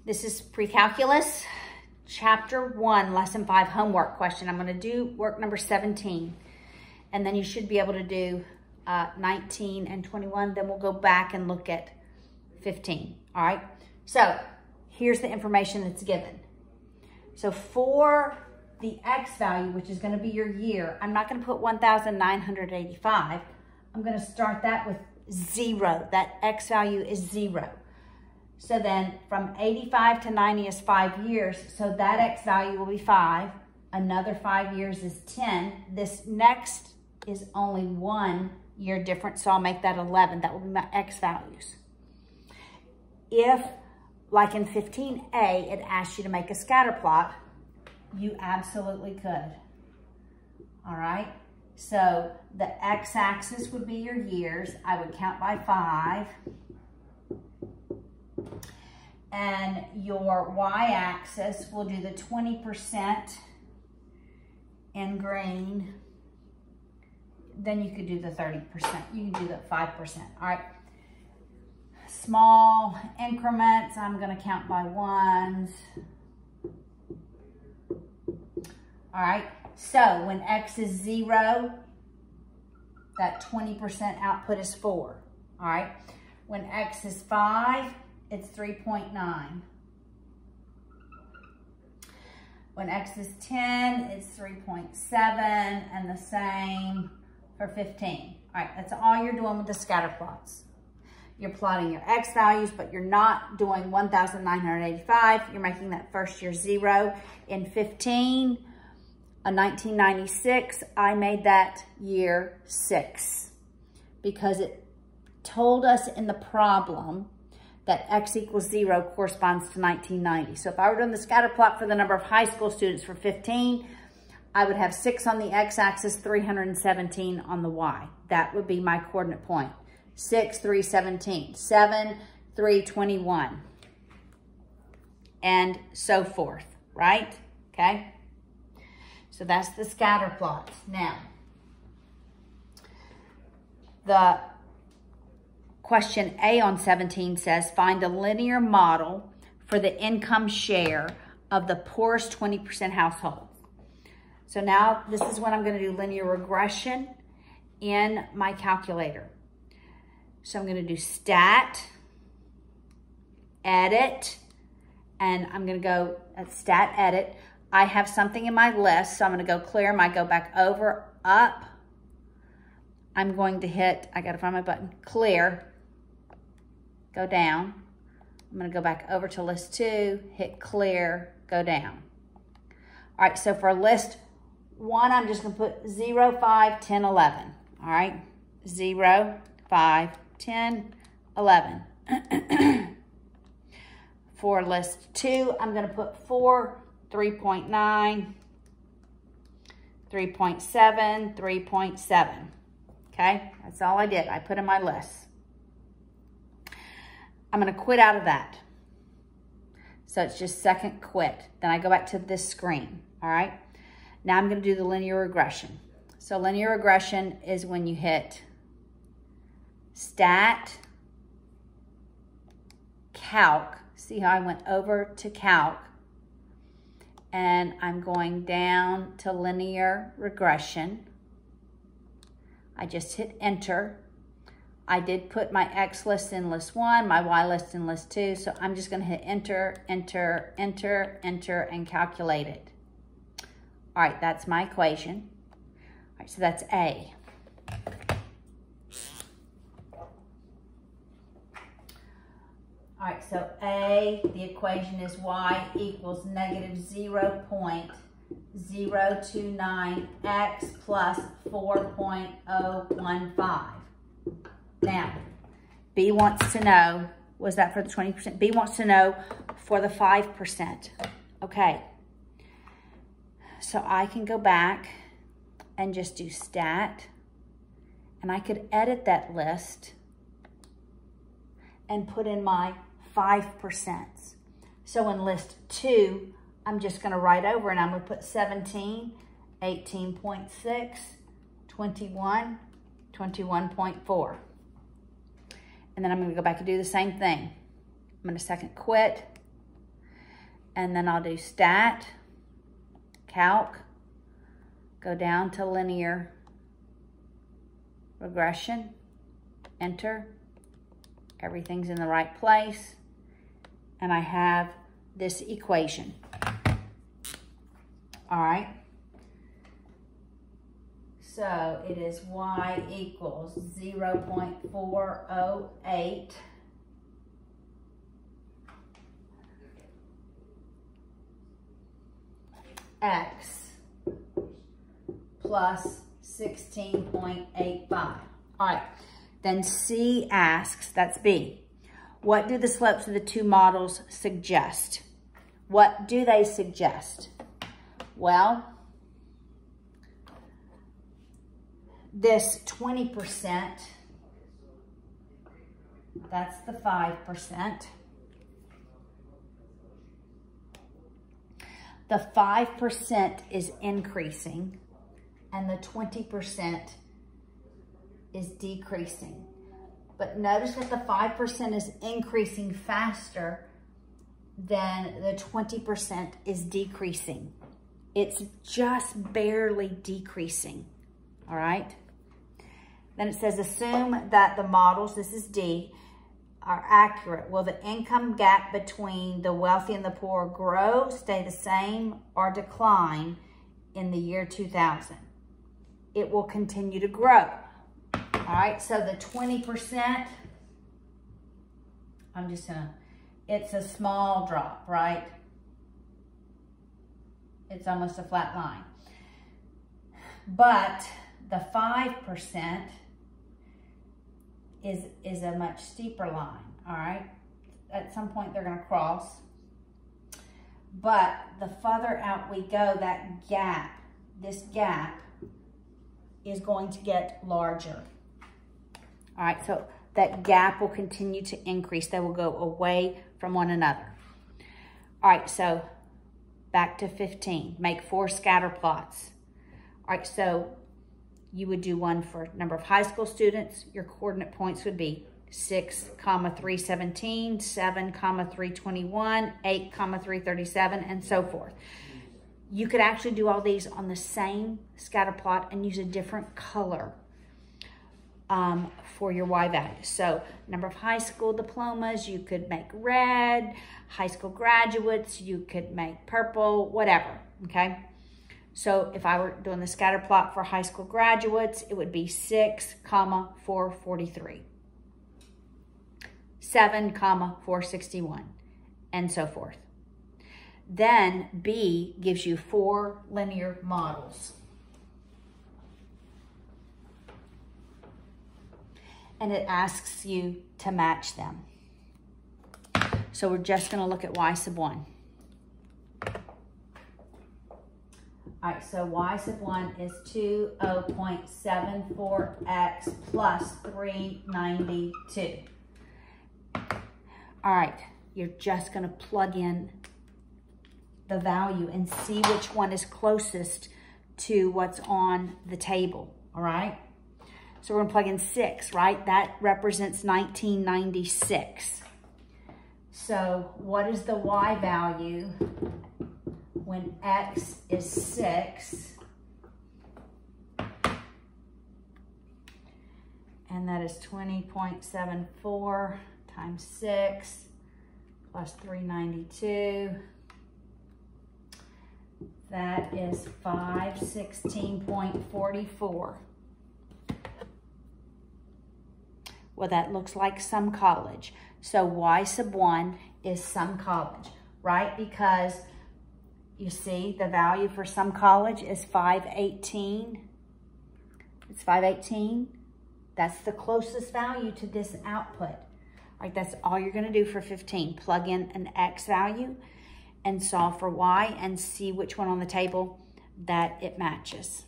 This is Precalculus, Chapter 1, Lesson 5 homework question. I'm going to do work number 17, and then you should be able to do 19 and 21. Then we'll go back and look at 15, all right? So here's the information that's given. So for the X value, which is going to be your year, I'm not going to put 1,985. I'm going to start that with 0. That X value is 0. So then from 85 to 90 is 5 years. So that X value will be 5. Another 5 years is 10. This next is only 1 year difference. So I'll make that 11. That will be my X values. If, like in 15A, it asks you to make a scatter plot, you absolutely could. All right. So the X-axis would be your years. I would count by 5. And your Y-axis, we'll do the 20% in green. Then you could do the 30%. You can do the 5%. All right. Small increments, I'm going to count by 1s. All right. So when X is 0, that 20% output is 4. All right. When X is 5, it's 3.9. When X is 10, it's 3.7, and the same for 15. All right, that's all you're doing with the scatter plots. You're plotting your X values, but you're not doing 1,985. You're making that first year 0. In 15, 1996, I made that year 6 because it told us in the problem that X equals 0 corresponds to 1990. So if I were doing the scatter plot for the number of high school students for 15, I would have 6 on the X-axis, 317 on the Y. That would be my coordinate point. 6, 3, 17, 7, 3, 21, and so forth, right? Okay? So that's the scatter plots. Now, the question A on 17 says, find a linear model for the income share of the poorest 20% household. So now this is when I'm going to do linear regression in my calculator. So I'm going to do stat, edit, and I'm going to go at stat, edit. I have something in my list, so I'm going to go clear. I might go back over, up. I'm going to hit, I got to find my button, clear. Go down. I'm going to go back over to list 2, hit clear, go down. All right, so for list 1, I'm just going to put 0, 5, 10, 11. All right, 0, 5, 10, 11. For list 2, I'm going to put 4, 3.9, 3.7, 3.7. Okay, that's all I did. I put in my list. I'm going to quit out of that. So it's just second quit. Then I go back to this screen. All right. Now I'm going to do the linear regression. So linear regression is when you hit stat, calc. See how I went over to calc. And I'm going down to linear regression. I just hit enter. I did put my X list in list 1, my Y list in list 2, so I'm just going to hit enter, enter, enter, enter, and calculate it. All right, that's my equation. All right, so that's A. All right, so A, the equation is Y equals negative 0.029X plus 4.015. Now, B wants to know, was that for the 20%? B wants to know for the 5%. Okay. So I can go back and just do stat, and I could edit that list and put in my 5%. So in list 2, I'm just going to write over and I'm going to put 17, 18.6, 21, 21.4. And then I'm going to go back and do the same thing. I'm going to second quit. and then I'll do stat, calc, go down to linear regression, enter, everything's in the right place, and I have this equation. All right, so it is y equals 0.408 x plus 16.85. All right, then C asks, that's B, what do the slopes of the two models suggest? What do they suggest? Well, this 20%, that's the 5%. The 5% is increasing and the 20% is decreasing. But notice that the 5% is increasing faster than the 20% is decreasing. It's just barely decreasing, all right? Then it says, assume that the models, this is D, are accurate. Will the income gap between the wealthy and the poor grow, stay the same, or decline in the year 2000? It will continue to grow. All right, so the 20%, I'm just gonna, it's a small drop, right? It's almost a flat line. But the 5% is a much steeper line, all right? At some point they're gonna cross. But the further out we go, that gap, this gap is going to get larger. All right, so that gap will continue to increase. They will go away from one another. All right, so back to 15. Make 4 scatter plots. All right, so you would do one for number of high school students. Your coordinate points would be 6, 317, 7, 321, 8, 337, and so forth. You could actually do all these on the same scatter plot and use a different color for your Y values. So number of high school diplomas, you could make red. High school graduates, you could make purple, whatever, okay? So if I were doing the scatter plot for high school graduates, it would be 6, 443, 7, 461, and so forth. Then B gives you 4 linear models. And it asks you to match them. So we're just going to look at Y sub 1. All right, so Y sub 1 is 20.74x plus 392. All right, you're just going to plug in the value and see which one is closest to what's on the table, all right? So we're going to plug in 6, right? That represents 1996. So what is the Y value when X is 6? And that is 20.74 times 6 plus 392. That is 516.44. Well, that looks like some college. So Y sub 1 is some college, right? Because you see the value for some college is 518. It's 518. That's the closest value to this output. All right, that's all you're gonna do for 15. Plug in an X value and solve for Y and see which one on the table that it matches.